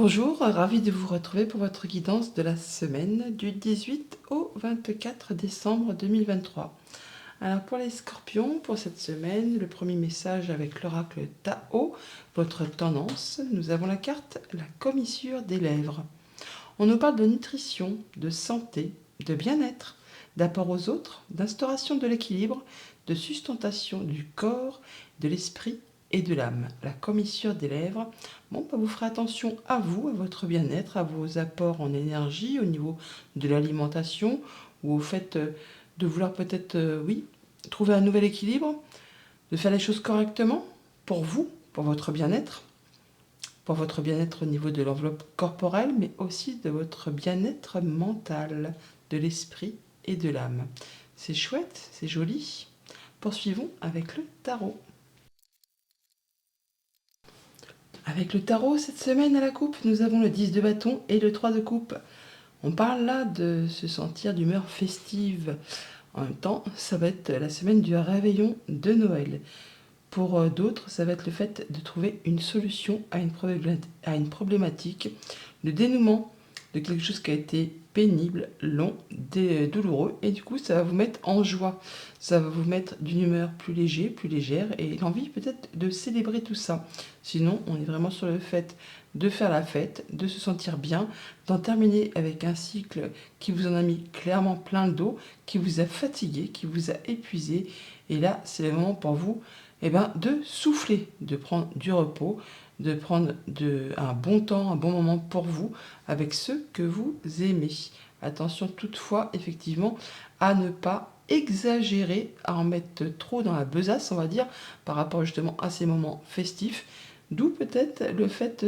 Bonjour, ravi de vous retrouver pour votre guidance de la semaine du 18 au 24 décembre 2023. Alors pour les scorpions, pour cette semaine, le premier message avec l'oracle Tao, votre tendance, nous avons la carte la commissure des lèvres. On nous parle de nutrition, de santé, de bien-être, d'apport aux autres, d'instauration de l'équilibre, de sustentation du corps, de l'esprit et de l'âme. La commissure des lèvres, bon, vous ferez attention à vous, à votre bien-être, à vos apports en énergie au niveau de l'alimentation ou au fait de vouloir peut-être, oui, trouver un nouvel équilibre, de faire les choses correctement pour vous, pour votre bien-être au niveau de l'enveloppe corporelle, mais aussi de votre bien-être mental, de l'esprit et de l'âme. C'est chouette, c'est joli. Poursuivons avec le tarot. Avec le tarot, cette semaine à la coupe, nous avons le 10 de bâton et le 3 de coupe. On parle là de se sentir d'humeur festive. En même temps, ça va être la semaine du réveillon de Noël. Pour d'autres, ça va être le fait de trouver une solution à une problématique, le dénouement de quelque chose qui a été pénible, long, douloureux, et du coup, ça va vous mettre en joie. Ça va vous mettre d'une humeur plus légère, et l'envie peut-être de célébrer tout ça. Sinon, on est vraiment sur le fait de faire la fête, de se sentir bien, d'en terminer avec un cycle qui vous en a mis clairement plein le dos, qui vous a fatigué, qui vous a épuisé, et là, c'est le moment pour vous de souffler, de prendre du repos, de prendre un bon temps, un bon moment pour vous, avec ceux que vous aimez. Attention toutefois, effectivement, à ne pas exagérer, à en mettre trop dans la besace, on va dire, par rapport justement à ces moments festifs. D'où peut-être le fait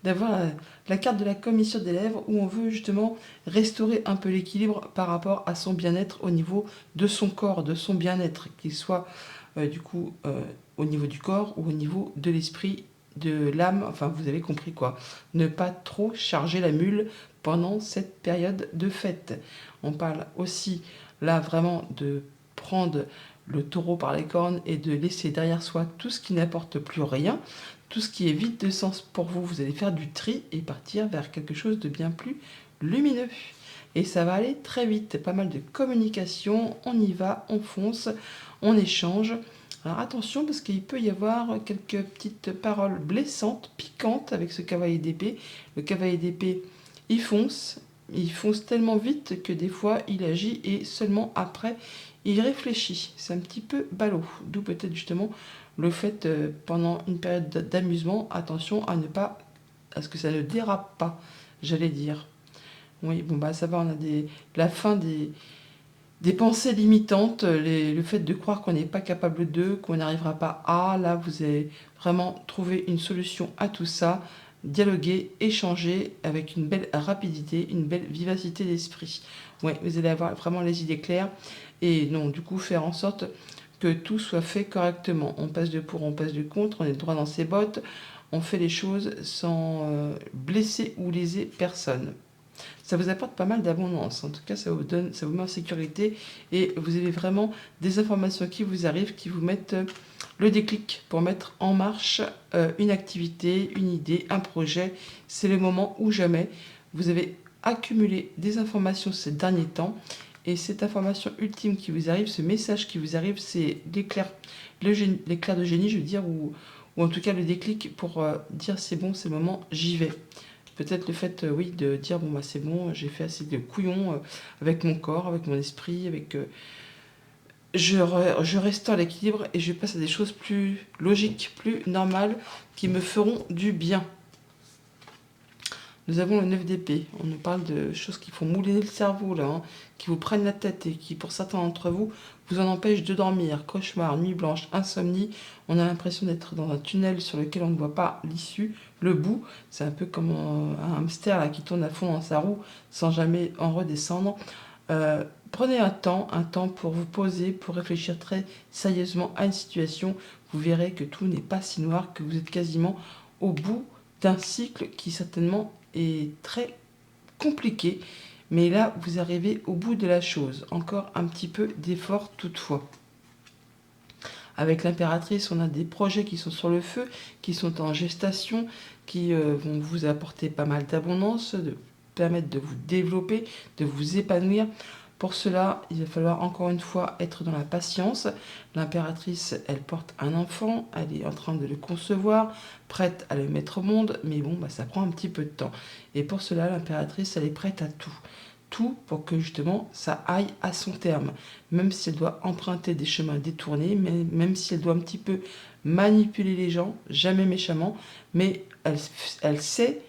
d'avoir la carte de la commission des lèvres où on veut justement restaurer un peu l'équilibre par rapport à son bien-être au niveau de son corps, de son bien-être, qu'il soit au niveau du corps ou au niveau de l'esprit, de l'âme, enfin vous avez compris quoi. Ne pas trop charger la mule pendant cette période de fête. On parle aussi là vraiment de prendre le taureau par les cornes et de laisser derrière soi tout ce qui n'apporte plus rien, tout ce qui est vide de sens pour vous. Vous allez faire du tri et partir vers quelque chose de bien plus lumineux. Et ça va aller très vite, pas mal de communication, on y va, on fonce, on échange. Alors attention parce qu'il peut y avoir quelques petites paroles blessantes, piquantes avec ce cavalier d'épée. Le cavalier d'épée, il fonce tellement vite que des fois il agit et seulement après il réfléchit. C'est un petit peu ballot, d'où peut-être justement le fait pendant une période d'amusement, attention à ne pas, à ce que ça ne dérape pas, j'allais dire. Oui, bon bah ça va, on a la fin des pensées limitantes, le fait de croire qu'on n'est pas capable de, qu'on n'arrivera pas à, là vous avez vraiment trouvé une solution à tout ça, dialoguer, échanger avec une belle rapidité, une belle vivacité d'esprit. Oui, vous allez avoir vraiment les idées claires et non, du coup faire en sorte que tout soit fait correctement. On passe de pour, on passe de contre, on est droit dans ses bottes, on fait les choses sans blesser ou léser personne. Ça vous apporte pas mal d'abondance. En tout cas, ça vous met en sécurité et vous avez vraiment des informations qui vous arrivent, qui vous mettent le déclic pour mettre en marche une activité, une idée, un projet. C'est le moment où jamais vous avez accumulé des informations ces derniers temps. Et cette information ultime qui vous arrive, ce message qui vous arrive, c'est l'éclair de génie, je veux dire, ou en tout cas le déclic pour dire c'est bon, c'est le moment, j'y vais. Peut-être le fait, oui, de dire bon bah c'est bon, j'ai fait assez de couillons avec mon corps, avec mon esprit, je restaure l'équilibre et je passe à des choses plus logiques, plus normales, qui me feront du bien. Nous avons le 9 d'épée. On nous parle de choses qui font mouliner le cerveau, là, hein, qui vous prennent la tête et qui, pour certains d'entre vous, vous en empêchent de dormir. Cauchemar, nuit blanche, insomnie. On a l'impression d'être dans un tunnel sur lequel on ne voit pas l'issue, le bout. C'est un peu comme un hamster là, qui tourne à fond dans sa roue sans jamais en redescendre. Prenez un temps pour vous poser, pour réfléchir très sérieusement à une situation. Vous verrez que tout n'est pas si noir, que vous êtes quasiment au bout d'un cycle qui certainement est très compliqué. Mais là, vous arrivez au bout de la chose. Encore un petit peu d'effort toutefois. Avec l'impératrice, on a des projets qui sont sur le feu, qui sont en gestation, qui vont vous apporter pas mal d'abondance, de permettre de vous développer, de vous épanouir. Pour cela, il va falloir encore une fois être dans la patience. L'impératrice, elle porte un enfant, elle est en train de le concevoir, prête à le mettre au monde, mais bon, ça prend un petit peu de temps. Et pour cela, l'impératrice, elle est prête à tout. Tout pour que justement ça aille à son terme. Même si elle doit emprunter des chemins détournés, même si elle doit un petit peu manipuler les gens, jamais méchamment, mais elle sait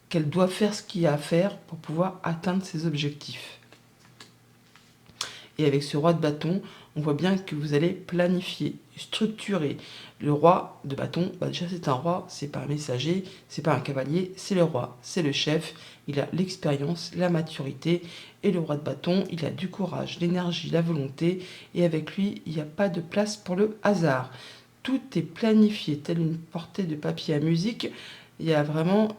qu'elle doit faire ce qu'il y a à faire pour pouvoir atteindre ses objectifs. Et avec ce roi de bâton, on voit bien que vous allez planifier, structurer. Le roi de bâton, déjà c'est un roi, c'est pas un messager, c'est pas un cavalier, c'est le roi, c'est le chef. Il a l'expérience, la maturité. Et le roi de bâton, il a du courage, l'énergie, la volonté. Et avec lui, il n'y a pas de place pour le hasard. Tout est planifié, telle une portée de papier à musique. Il y a vraiment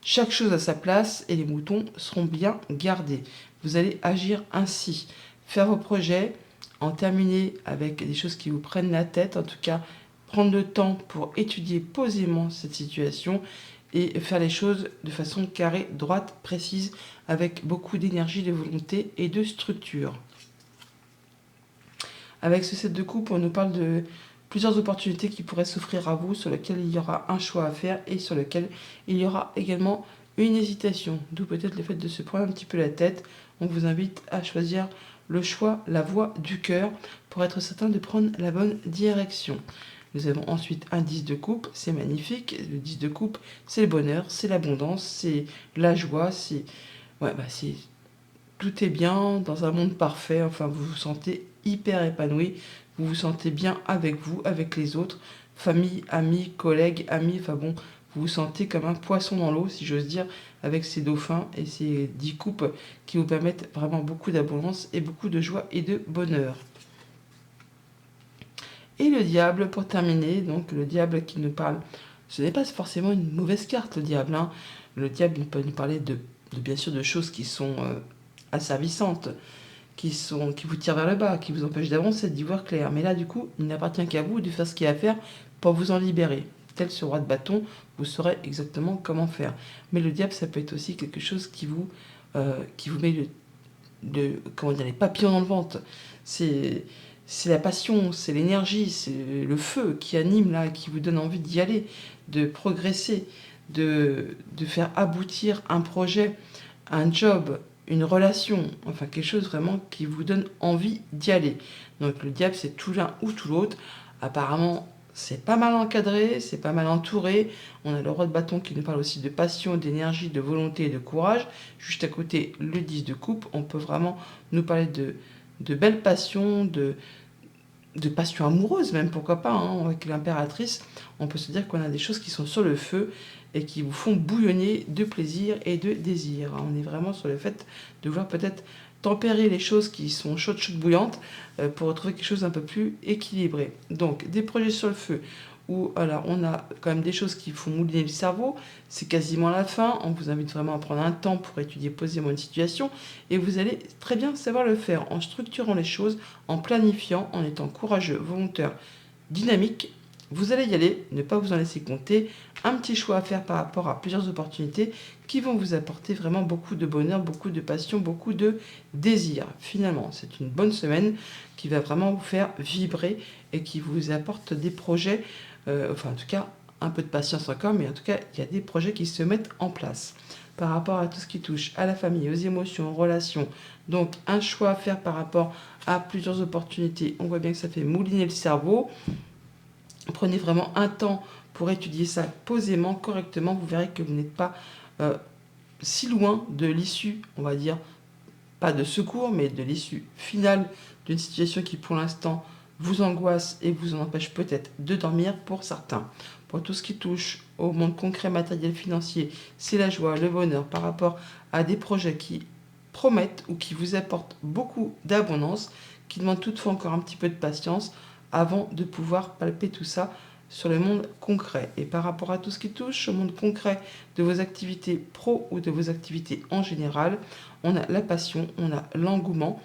chaque chose à sa place et les moutons seront bien gardés. Vous allez agir ainsi, faire vos projets, en terminer avec des choses qui vous prennent la tête, en tout cas prendre le temps pour étudier posément cette situation et faire les choses de façon carrée, droite, précise, avec beaucoup d'énergie, de volonté et de structure. Avec ce set de coupe, on nous parle de plusieurs opportunités qui pourraient s'offrir à vous, sur lesquelles il y aura un choix à faire et sur lesquelles il y aura également une hésitation. D'où peut-être le fait de se prendre un petit peu la tête. On vous invite à choisir le choix, la voie du cœur, pour être certain de prendre la bonne direction. Nous avons ensuite un 10 de coupe, c'est magnifique. Le 10 de coupe, c'est le bonheur, c'est l'abondance, c'est la joie, c'est tout est bien dans un monde parfait. Enfin, vous vous sentez hyper épanoui, vous vous sentez bien avec vous, avec les autres, famille, amis, collègues, amis. Enfin bon, vous vous sentez comme un poisson dans l'eau, si j'ose dire, avec ces dauphins et ces 10 coupes qui vous permettent vraiment beaucoup d'abondance et beaucoup de joie et de bonheur. Et le diable, pour terminer, donc le diable qui nous parle, ce n'est pas forcément une mauvaise carte, le diable. Le diable peut nous parler bien sûr de choses qui sont asservissantes, qui vous tirent vers le bas, qui vous empêchent d'avancer, d'y voir clair. Mais là, du coup, il n'appartient qu'à vous de faire ce qu'il y a à faire pour vous en libérer. Tel ce roi de bâton, vous saurez exactement comment faire. Mais le diable, ça peut être aussi quelque chose qui vous met les papillons dans le ventre. C'est la passion, c'est l'énergie, c'est le feu qui anime là, qui vous donne envie d'y aller, de progresser, de faire aboutir un projet, un job, une relation, enfin quelque chose vraiment qui vous donne envie d'y aller. Donc le diable, c'est tout l'un ou tout l'autre. Apparemment, c'est pas mal encadré, c'est pas mal entouré. On a le roi de bâton qui nous parle aussi de passion, d'énergie, de volonté et de courage. Juste à côté, le 10 de coupe, on peut vraiment nous parler de belles passions, de passion amoureuse même, pourquoi pas, avec l'impératrice. On peut se dire qu'on a des choses qui sont sur le feu et qui vous font bouillonner de plaisir et de désir. On est vraiment sur le fait de vouloir peut-être tempérer les choses qui sont chaudes, bouillantes, pour retrouver quelque chose d'un peu plus équilibré. Donc, des projets sur le feu, où alors, on a quand même des choses qui font mouliner le cerveau, c'est quasiment la fin, on vous invite vraiment à prendre un temps pour étudier posément une situation, et vous allez très bien savoir le faire en structurant les choses, en planifiant, en étant courageux, volontaire, dynamique. Vous allez y aller, ne pas vous en laisser compter, un petit choix à faire par rapport à plusieurs opportunités qui vont vous apporter vraiment beaucoup de bonheur, beaucoup de passion, beaucoup de désir. Finalement, c'est une bonne semaine qui va vraiment vous faire vibrer et qui vous apporte des projets, en tout cas, un peu de patience encore, mais en tout cas, il y a des projets qui se mettent en place par rapport à tout ce qui touche à la famille, aux émotions, aux relations. Donc, un choix à faire par rapport à plusieurs opportunités. On voit bien que ça fait mouliner le cerveau. Prenez vraiment un temps pour étudier ça posément, correctement. Vous verrez que vous n'êtes pas si loin de l'issue, on va dire, pas de secours, mais de l'issue finale d'une situation qui, pour l'instant, vous angoisse et vous en empêche peut-être de dormir pour certains. Pour tout ce qui touche au monde concret, matériel, financier, c'est la joie, le bonheur par rapport à des projets qui promettent ou qui vous apportent beaucoup d'abondance, qui demandent toutefois encore un petit peu de patience avant de pouvoir palper tout ça sur le monde concret. Et par rapport à tout ce qui touche au monde concret de vos activités pro ou de vos activités en général, on a la passion, on a l'engouement,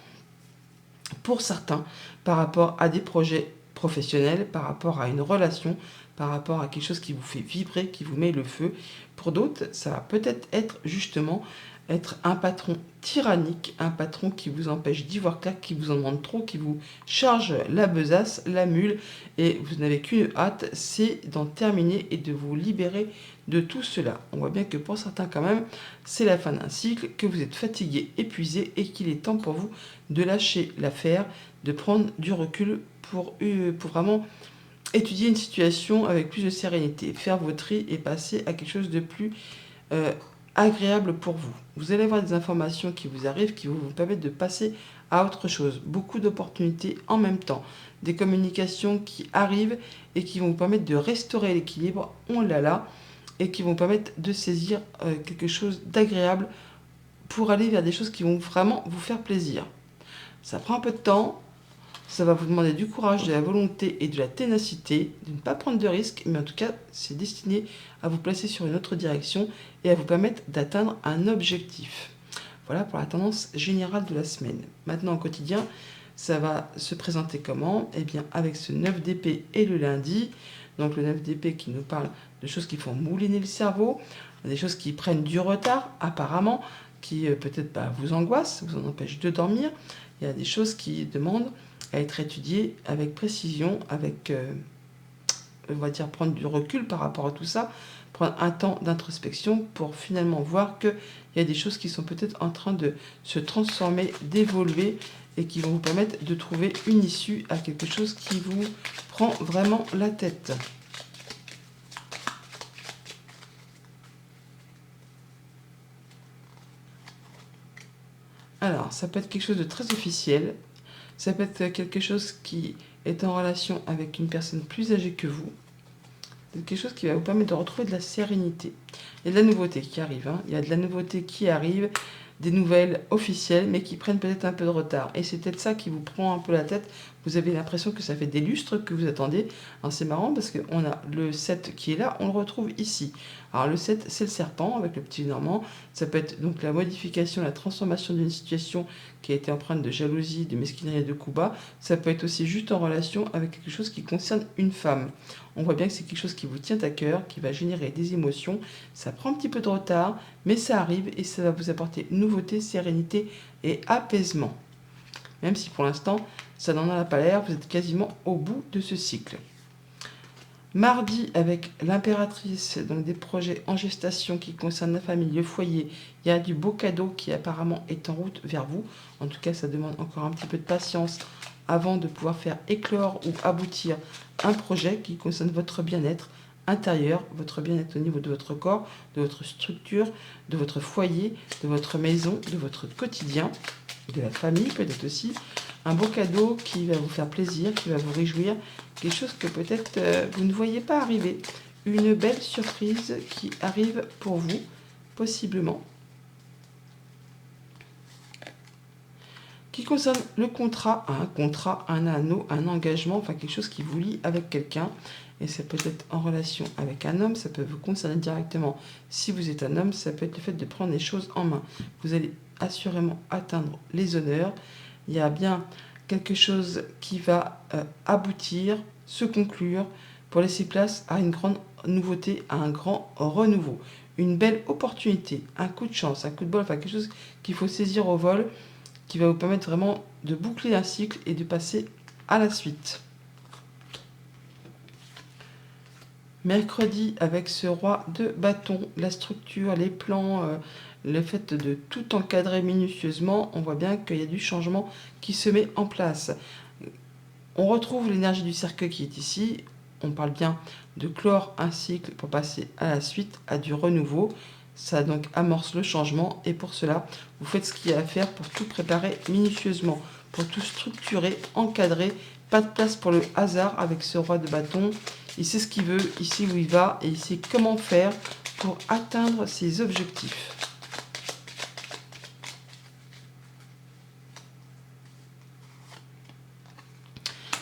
pour certains, par rapport à des projets professionnels, par rapport à une relation, par rapport à quelque chose qui vous fait vibrer, qui vous met le feu. Pour d'autres, ça va peut-être être justement être un patron tyrannique, un patron qui vous empêche d'y voir clair, qui vous en demande trop, qui vous charge la besace, la mule, et vous n'avez qu'une hâte, c'est d'en terminer et de vous libérer de tout cela. On voit bien que pour certains quand même, c'est la fin d'un cycle, que vous êtes fatigué, épuisé, et qu'il est temps pour vous de lâcher l'affaire, de prendre du recul pour vraiment étudier une situation avec plus de sérénité, faire vos tri et passer à quelque chose de plus euh, agréable pour vous. Vous allez avoir des informations qui vous arrivent, qui vous permettent de passer à autre chose. Beaucoup d'opportunités en même temps. Des communications qui arrivent et qui vont vous permettre de restaurer l'équilibre, on l'a là, et qui vont vous permettre de saisir quelque chose d'agréable pour aller vers des choses qui vont vraiment vous faire plaisir. Ça prend un peu de temps, ça va vous demander du courage, de la volonté et de la ténacité, de ne pas prendre de risques, mais en tout cas, c'est destiné à vous placer sur une autre direction et à vous permettre d'atteindre un objectif. Voilà pour la tendance générale de la semaine. Maintenant, au quotidien, ça va se présenter comment? Eh bien, avec ce 9 d'épée et le lundi. Donc, le 9 d'épée qui nous parle de choses qui font mouliner le cerveau, des choses qui prennent du retard, apparemment, qui peut-être vous angoissent, vous en empêchent de dormir. Il y a des choses qui demandent à être étudiées avec précision, avec, on va dire, prendre du recul par rapport à tout ça, prendre un temps d'introspection pour finalement voir qu'il y a des choses qui sont peut-être en train de se transformer, d'évoluer et qui vont vous permettre de trouver une issue à quelque chose qui vous prend vraiment la tête. Alors, ça peut être quelque chose de très officiel, ça peut être quelque chose qui est en relation avec une personne plus âgée que vous, c'est quelque chose qui va vous permettre de retrouver de la sérénité. Il y a de la nouveauté qui arrive, hein. Il y a de la nouveauté qui arrive, des nouvelles officielles, mais qui prennent peut-être un peu de retard. Et c'est peut-être ça qui vous prend un peu la tête. Vous avez l'impression que ça fait des lustres que vous attendez. Alors c'est marrant parce qu'on a le 7 qui est là, on le retrouve ici. Alors le 7, c'est le serpent avec le petit normand. Ça peut être donc la modification, la transformation d'une situation qui a été empreinte de jalousie, de mesquinerie et de coups bas. Ça peut être aussi juste en relation avec quelque chose qui concerne une femme. On voit bien que c'est quelque chose qui vous tient à cœur, qui va générer des émotions. Ça prend un petit peu de retard, mais ça arrive et ça va vous apporter nouveauté, sérénité et apaisement. Même si pour l'instant, ça n'en a pas l'air, vous êtes quasiment au bout de ce cycle. Mardi, avec l'impératrice, donc des projets en gestation qui concernent la famille, le foyer, il y a du beau cadeau qui apparemment est en route vers vous. En tout cas, ça demande encore un petit peu de patience avant de pouvoir faire éclore ou aboutir un projet qui concerne votre bien-être intérieur, votre bien-être au niveau de votre corps, de votre structure, de votre foyer, de votre maison, de votre quotidien, de la famille peut-être aussi. Un beau cadeau qui va vous faire plaisir, qui va vous réjouir, quelque chose que peut-être vous ne voyez pas arriver. Une belle surprise qui arrive pour vous, possiblement. Qui concerne le contrat, un anneau, un engagement, enfin quelque chose qui vous lie avec quelqu'un. Et ça peut être en relation avec un homme, ça peut vous concerner directement. Si vous êtes un homme, ça peut être le fait de prendre les choses en main. Vous allez assurément atteindre les honneurs. Il y a bien quelque chose qui va aboutir, se conclure, pour laisser place à une grande nouveauté, à un grand renouveau. Une belle opportunité, un coup de chance, un coup de bol, enfin quelque chose qu'il faut saisir au vol, qui va vous permettre vraiment de boucler un cycle et de passer à la suite. Mercredi, avec ce roi de bâton, la structure, les plans, le fait de tout encadrer minutieusement, on voit bien qu'il y a du changement qui se met en place. On retrouve l'énergie du cercle qui est ici. On parle bien de clore un cycle pour passer à la suite, à du renouveau. Ça donc amorce le changement et pour cela, vous faites ce qu'il y a à faire pour tout préparer minutieusement, pour tout structurer, encadrer. Pas de place pour le hasard avec ce roi de bâton. Il sait ce qu'il veut, il sait où il va et il sait comment faire pour atteindre ses objectifs.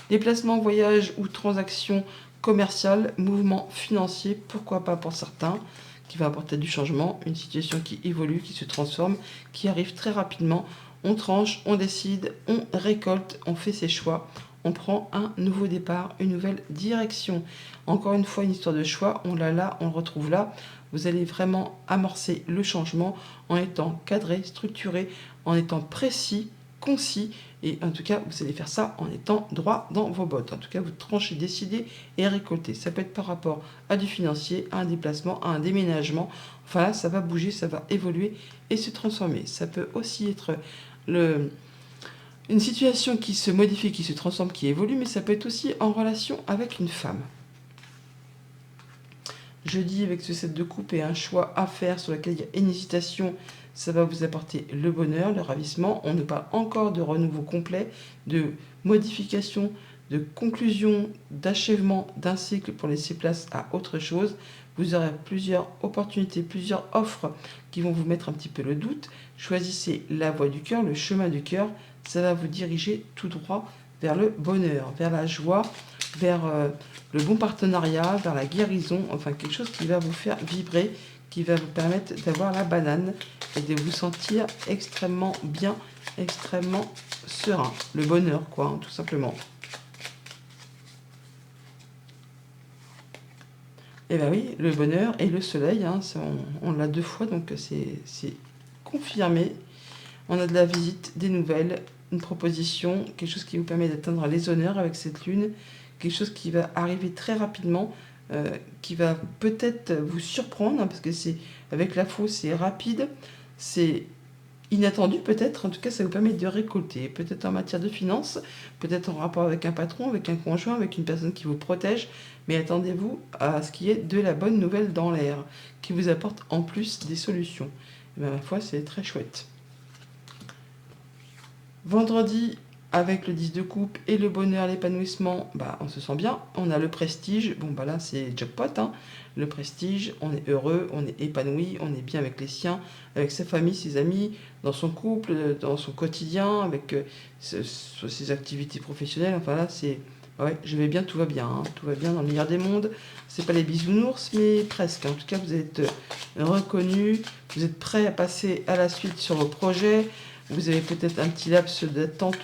Déplacement, voyage ou transaction commerciale, mouvement financier, pourquoi pas pour certains, qui va apporter du changement, une situation qui évolue, qui se transforme, qui arrive très rapidement. on tranche, on décide, on récolte, on fait ses choix, on prend un nouveau départ, une nouvelle direction. Encore une fois, une histoire de choix, on l'a là, on le retrouve là. Vous allez vraiment amorcer le changement en étant cadré, structuré, en étant précis, concis, et en tout cas, vous allez faire ça en étant droit dans vos bottes. En tout cas, vous tranchez, décidez et récoltez. Ça peut être par rapport à du financier, à un déplacement, à un déménagement. Enfin là, ça va bouger, ça va évoluer et se transformer. Ça peut aussi être une situation qui se modifie, qui se transforme, qui évolue, mais ça peut être aussi en relation avec une femme. Jeudi, avec ce 7 de coupe et un choix à faire sur lequel il y a une hésitation, ça va vous apporter le bonheur, le ravissement. On ne parle encore de renouveau complet, de modification, de conclusion, d'achèvement d'un cycle pour laisser place à autre chose. Vous aurez plusieurs opportunités, plusieurs offres qui vont vous mettre un petit peu le doute. Choisissez la voie du cœur, le chemin du cœur. Ça va vous diriger tout droit vers le bonheur, vers la joie, vers le bon partenariat, vers la guérison, enfin quelque chose qui va vous faire vibrer, qui va vous permettre d'avoir la banane et de vous sentir extrêmement bien, extrêmement serein. Le bonheur, quoi, hein, tout simplement. Et bien oui, le bonheur et le soleil, hein, on l'a 2 fois, donc c'est confirmé. On a de la visite, des nouvelles, une proposition, quelque chose qui vous permet d'atteindre les honneurs avec cette lune, quelque chose qui va arriver très rapidement, qui va peut-être vous surprendre, hein, parce que c'est avec la faux, c'est rapide, c'est inattendu peut-être, en tout cas ça vous permet de récolter, peut-être en matière de finances, peut-être en rapport avec un patron, avec un conjoint, avec une personne qui vous protège, mais attendez-vous à ce qu'il y ait de la bonne nouvelle dans l'air, qui vous apporte en plus des solutions. Et bien, ma foi, c'est très chouette. Vendredi, avec le 10 de coupe et le bonheur, l'épanouissement, bah, on se sent bien. On a le prestige, bon bah là c'est jackpot, hein. Le prestige, on est heureux, on est épanoui, on est bien avec les siens, avec sa famille, ses amis, dans son couple, dans son quotidien, avec ses activités professionnelles. Enfin là c'est, ouais, je vais bien, tout va bien, hein. Tout va bien dans le meilleur des mondes. C'est pas les bisounours, mais presque. En tout cas, vous êtes reconnu, vous êtes prêt à passer à la suite sur vos projets. Vous avez peut-être un petit laps d'attente,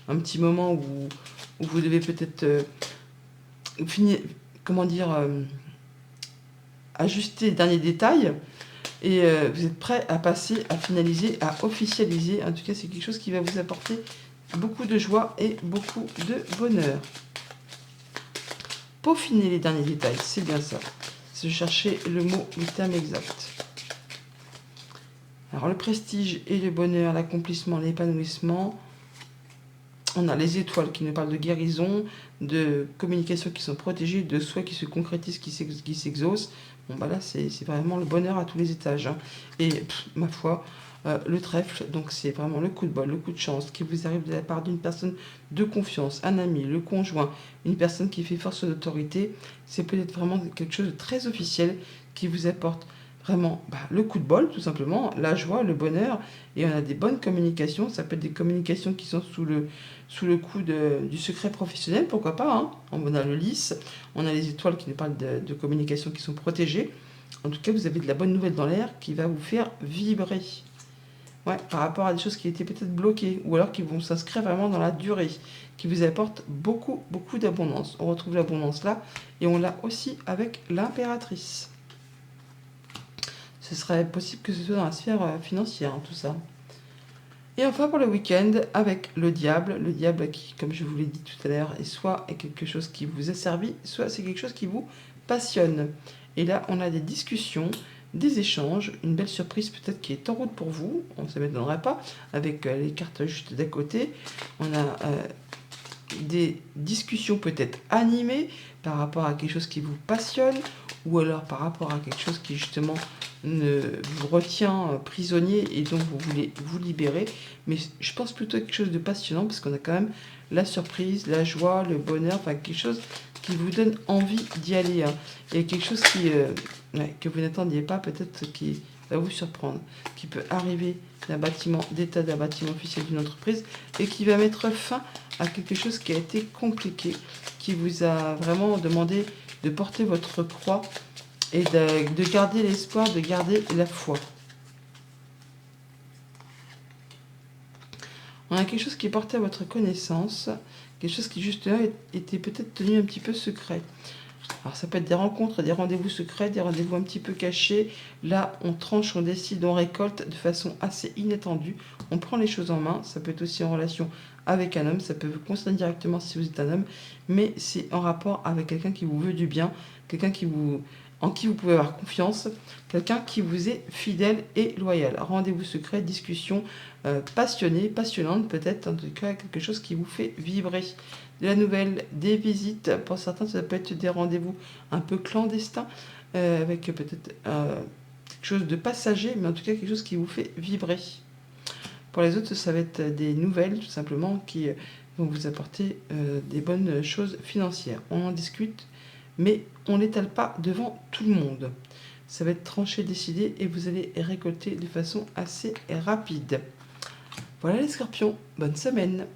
un petit moment où vous devez peut-être finir, comment dire, ajuster les derniers détails. Et vous êtes prêt à passer, à finaliser, à officialiser. En tout cas, c'est quelque chose qui va vous apporter beaucoup de joie et beaucoup de bonheur. Peaufiner les derniers détails, c'est bien ça. C'est chercher le mot, le terme exact. Alors le prestige et le bonheur, l'accomplissement, l'épanouissement. On a les étoiles qui nous parlent de guérison, de communication qui sont protégées, de souhaits qui se concrétisent, qui s'exaucent. Bon bah là c'est vraiment le bonheur à tous les étages, hein. Et ma foi, le trèfle, donc c'est vraiment le coup de bol, le coup de chance qui vous arrive de la part d'une personne de confiance, un ami, le conjoint, une personne qui fait force d'autorité. C'est peut-être vraiment quelque chose de très officiel qui vous apporte vraiment le coup de bol, tout simplement, la joie, le bonheur, et on a des bonnes communications. Ça peut être des communications qui sont sous le coup du secret professionnel, pourquoi pas, hein. On a le lys, on a les étoiles qui nous parlent de communications qui sont protégées. En tout cas, vous avez de la bonne nouvelle dans l'air qui va vous faire vibrer. Ouais, par rapport à des choses qui étaient peut-être bloquées, ou alors qui vont s'inscrire vraiment dans la durée, qui vous apportent beaucoup, beaucoup d'abondance. On retrouve l'abondance là, et on l'a aussi avec l'impératrice. Ce serait possible que ce soit dans la sphère financière, hein, tout ça. Et enfin pour le week-end, avec le diable qui, comme je vous l'ai dit tout à l'heure, est soit quelque chose qui vous asservit, soit c'est quelque chose qui vous passionne. Et là, on a des discussions, des échanges, une belle surprise peut-être qui est en route pour vous, on ne se m'étonnerait pas, avec les cartes juste d'à côté. On a des discussions peut-être animées par rapport à quelque chose qui vous passionne, ou alors par rapport à quelque chose qui justement vous retient prisonnier et donc vous voulez vous libérer. Mais je pense plutôt à quelque chose de passionnant parce qu'on a quand même la surprise, la joie, le bonheur, enfin quelque chose qui vous donne envie d'y aller, hein. Et quelque chose que vous n'attendiez pas, peut-être qui va vous surprendre, qui peut arriver d'un bâtiment d'État, d'un bâtiment officiel d'une entreprise et qui va mettre fin à quelque chose qui a été compliqué, qui vous a vraiment demandé de porter votre croix et de garder l'espoir, de garder la foi. On a quelque chose qui est porté à votre connaissance, quelque chose qui justement était peut-être tenu un petit peu secret. Alors ça peut être des rencontres, des rendez-vous secrets, des rendez-vous un petit peu cachés. Là, on tranche, on décide, on récolte de façon assez inattendue. On prend les choses en main. Ça peut être aussi en relation avec un homme. Ça peut vous concerner directement si vous êtes un homme. Mais c'est en rapport avec quelqu'un qui vous veut du bien, quelqu'un en qui vous pouvez avoir confiance, quelqu'un qui vous est fidèle et loyal. Rendez-vous secret, discussion passionnée, passionnante peut-être, en tout cas quelque chose qui vous fait vibrer. De la nouvelle, des visites, pour certains ça peut être des rendez-vous un peu clandestins, avec peut-être quelque chose de passager, mais en tout cas quelque chose qui vous fait vibrer. Pour les autres, ça va être des nouvelles tout simplement qui vont vous apporter des bonnes choses financières. On en discute, mais on n'étale pas devant tout le monde. Ça va être tranché, décidé, et vous allez récolter de façon assez rapide. Voilà les scorpions, bonne semaine!